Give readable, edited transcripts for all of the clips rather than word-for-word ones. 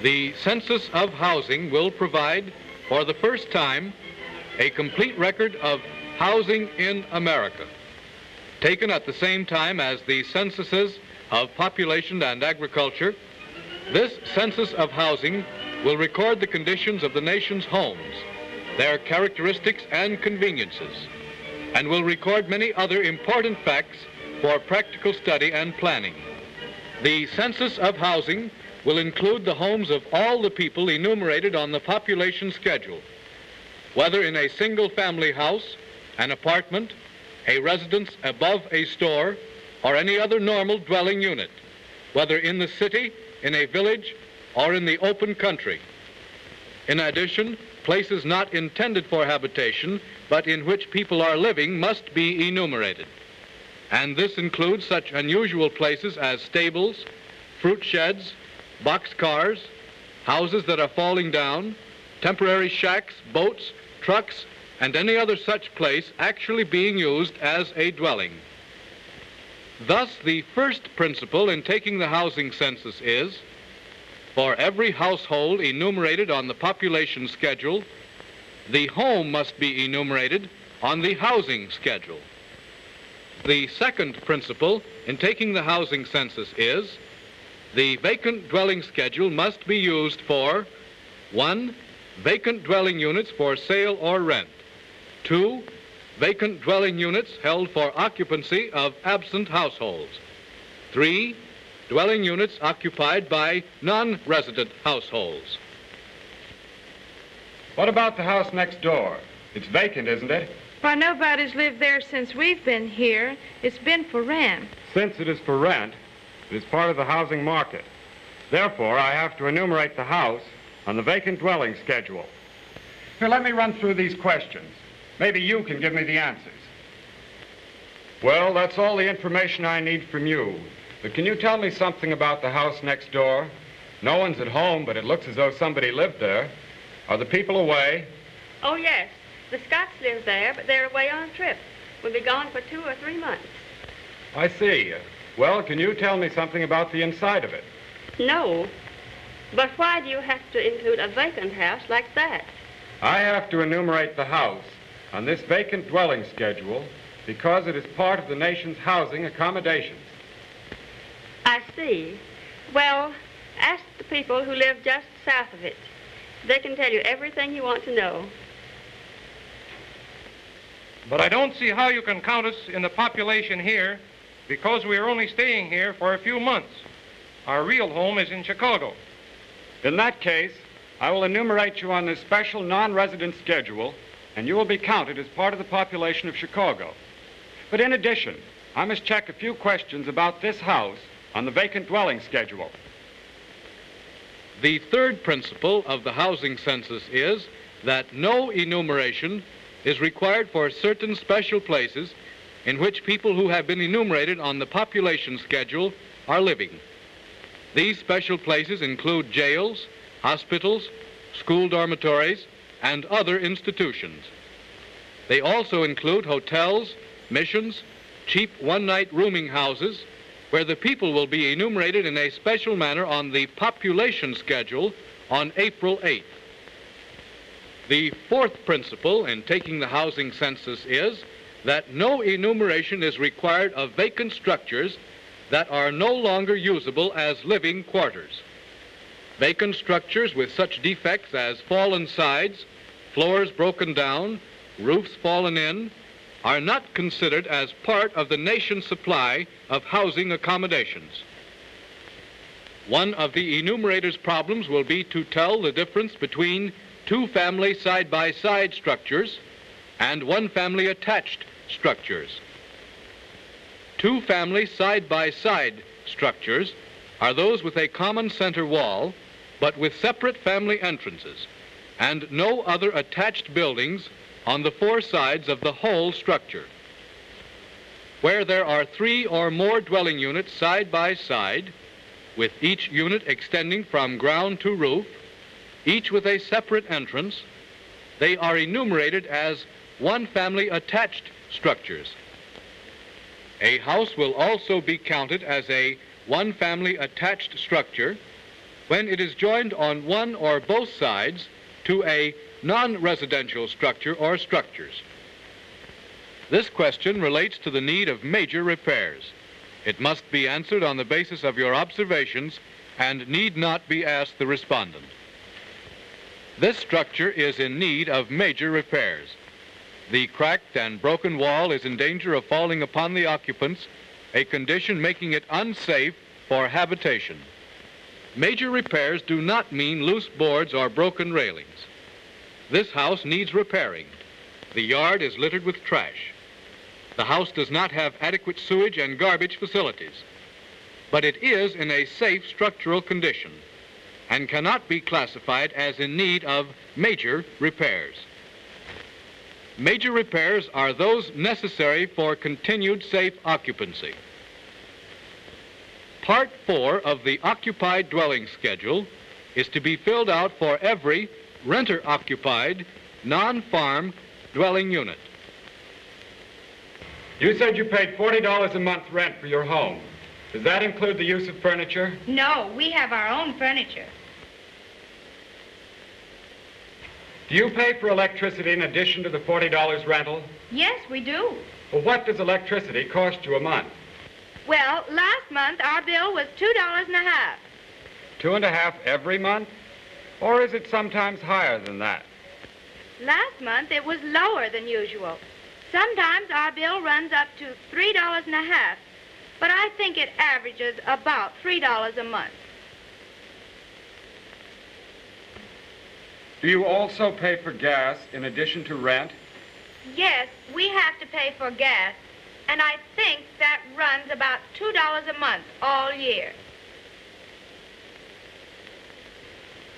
The Census of Housing will provide, for the first time, a complete record of housing in America, taken at the same time as the censuses of population and agriculture. This Census of Housing will record the conditions of the nation's homes, their characteristics and conveniences, and will record many other important facts for practical study and planning. The Census of Housing will include the homes of all the people enumerated on the population schedule, whether in a single-family house, an apartment, a residence above a store, or any other normal dwelling unit, whether in the city, in a village, or in the open country. In addition, places not intended for habitation, but in which people are living, must be enumerated. And this includes such unusual places as stables, fruit sheds, boxcars, houses that are falling down, temporary shacks, boats, trucks, and any other such place actually being used as a dwelling. Thus, the first principle in taking the housing census is, for every household enumerated on the population schedule, the home must be enumerated on the housing schedule. The second principle in taking the housing census is, the vacant dwelling schedule must be used for 1. Vacant dwelling units for sale or rent. 2. Vacant dwelling units held for occupancy of absent households. 3. Dwelling units occupied by non-resident households. What about the house next door? It's vacant, isn't it? Why, nobody's lived there since we've been here. It's been for rent. Since it is for rent, it is part of the housing market. Therefore, I have to enumerate the house on the vacant dwelling schedule. Here, let me run through these questions. Maybe you can give me the answers. Well, that's all the information I need from you. But can you tell me something about the house next door? No one's at home, but it looks as though somebody lived there. Are the people away? Oh, yes. The Scotts live there, but they're away on a trip. We'll be gone for 2 or 3 months. I see. Well, can you tell me something about the inside of it? No. But why do you have to include a vacant house like that? I have to enumerate the house on this vacant dwelling schedule because it is part of the nation's housing accommodations. I see. Well, ask the people who live just south of it. They can tell you everything you want to know. But I don't see how you can count us in the population here because we are only staying here for a few months. Our real home is in Chicago. In that case, I will enumerate you on this special non-resident schedule, and you will be counted as part of the population of Chicago. But in addition, I must check a few questions about this house on the vacant dwelling schedule. The third principle of the housing census is that no enumeration is required for certain special places in which people who have been enumerated on the population schedule are living. These special places include jails, hospitals, school dormitories, and other institutions. They also include hotels, missions, cheap one-night rooming houses, where the people will be enumerated in a special manner on the population schedule on April 8th. The fourth principle in taking the housing census is that no enumeration is required of vacant structures that are no longer usable as living quarters. Vacant structures with such defects as fallen sides, floors broken down, roofs fallen in, are not considered as part of the nation's supply of housing accommodations. One of the enumerator's problems will be to tell the difference between two-family side-by-side structures and one-family attached structures. Two-family side-by-side structures are those with a common center wall, but with separate family entrances, and no other attached buildings on the four sides of the whole structure. Where there are 3 or more dwelling units side by side, with each unit extending from ground to roof, each with a separate entrance, they are enumerated as one-family attached structures. A house will also be counted as a one-family attached structure when it is joined on one or both sides to a non-residential structure or structures. This question relates to the need of major repairs. It must be answered on the basis of your observations and need not be asked the respondent. This structure is in need of major repairs. The cracked and broken wall is in danger of falling upon the occupants, a condition making it unsafe for habitation. Major repairs do not mean loose boards or broken railings. This house needs repairing. The yard is littered with trash. The house does not have adequate sewage and garbage facilities, but it is in a safe structural condition and cannot be classified as in need of major repairs. Major repairs are those necessary for continued safe occupancy. Part 4 of the occupied dwelling schedule is to be filled out for every renter-occupied, non-farm dwelling unit. You said you paid $40 a month rent for your home. Does that include the use of furniture? No, we have our own furniture. Do you pay for electricity in addition to the $40 rental? Yes, we do. Well, what does electricity cost you a month? Well, last month our bill was $2.50. $2.50 every month? Or is it sometimes higher than that? Last month it was lower than usual. Sometimes our bill runs up to $3.50, but I think it averages about $3 a month. Do you also pay for gas in addition to rent? Yes, we have to pay for gas, and I think that runs about $2 a month all year.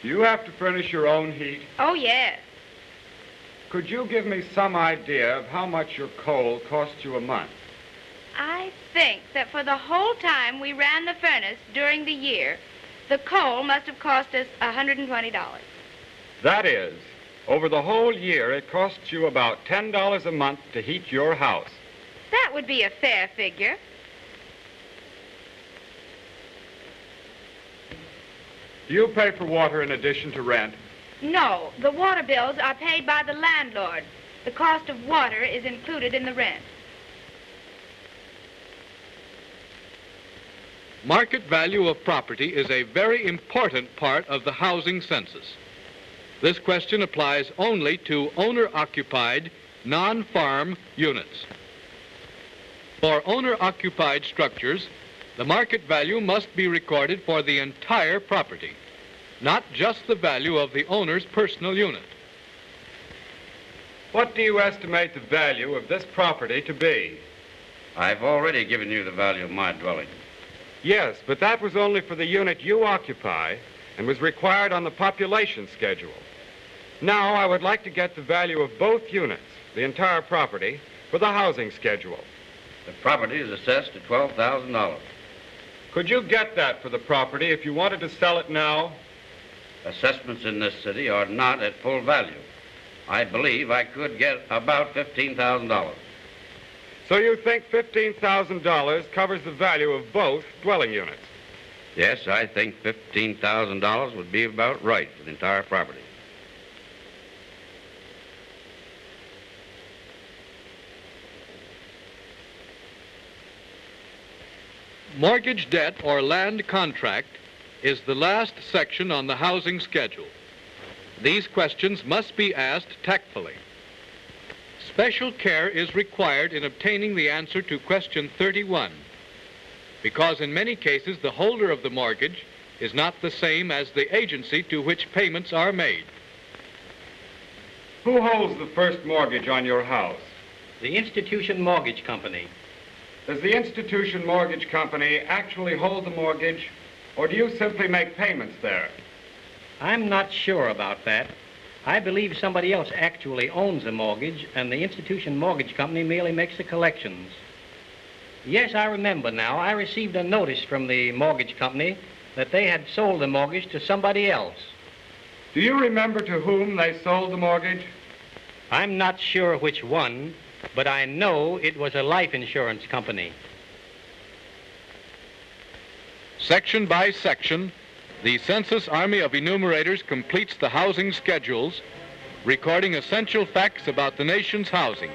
Do you have to furnish your own heat? Oh, yes. Could you give me some idea of how much your coal costs you a month? I think that for the whole time we ran the furnace during the year, the coal must have cost us $120. That is, over the whole year, it costs you about $10 a month to heat your house. That would be a fair figure. Do you pay for water in addition to rent? No, the water bills are paid by the landlord. The cost of water is included in the rent. Market value of property is a very important part of the housing census. This question applies only to owner-occupied, non-farm units. For owner-occupied structures, the market value must be recorded for the entire property, not just the value of the owner's personal unit. What do you estimate the value of this property to be? I've already given you the value of my dwelling. Yes, but that was only for the unit you occupy and was required on the population schedule. Now I would like to get the value of both units, the entire property, for the housing schedule. The property is assessed at $12,000. Could you get that for the property if you wanted to sell it now? Assessments in this city are not at full value. I believe I could get about $15,000. So you think $15,000 covers the value of both dwelling units? Yes, I think $15,000 would be about right for the entire property. Mortgage debt or land contract is the last section on the housing schedule. These questions must be asked tactfully. Special care is required in obtaining the answer to question 31, because in many cases the holder of the mortgage is not the same as the agency to which payments are made. Who holds the first mortgage on your house? The Institution Mortgage Company. Does the Institution Mortgage Company actually hold the mortgage, or do you simply make payments there? I'm not sure about that. I believe somebody else actually owns the mortgage, and the Institution Mortgage Company merely makes the collections. Yes, I remember now. I received a notice from the mortgage company that they had sold the mortgage to somebody else. Do you remember to whom they sold the mortgage? I'm not sure which one, but I know it was a life insurance company. Section by section, the Census Army of Enumerators completes the housing schedules, recording essential facts about the nation's housing,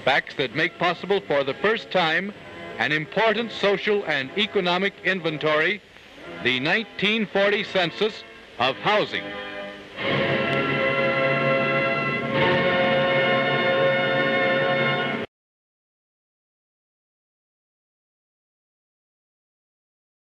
facts that make possible for the first time an important social and economic inventory, the 1940 Census of Housing.